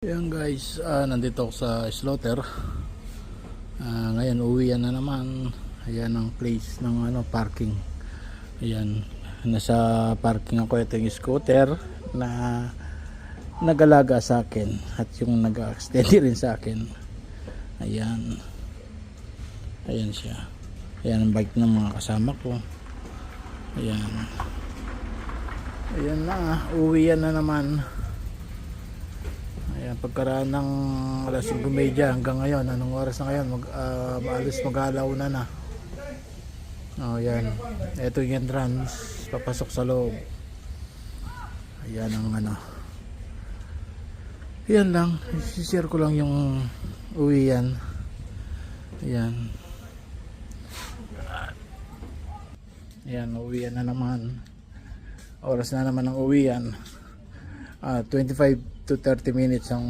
Ayan guys, nandito ako sa slaughter. Ngayon uwian na naman. Ayan ang place ng parking. Ayan, nasa parking ako. Ito yung scooter na nagalaga sa akin at yung nag-extend rin sa akin. Ayan, ayan siya. Ayan ang bike ng mga kasama ko. Ayan, ayan na, uwian na naman. Ayan, pagkaraan ng alas 5:30 hanggang ngayon, anong oras na ngayon? Maalis mag-alauna na. Ayan, ito yung entrance, papasok sa loob. Ayan ang ayan lang, isishare ko lang yung uwian. Ayan, ayan, uwian na naman. Oras na naman ng uwian. 25 to 30 minutes ang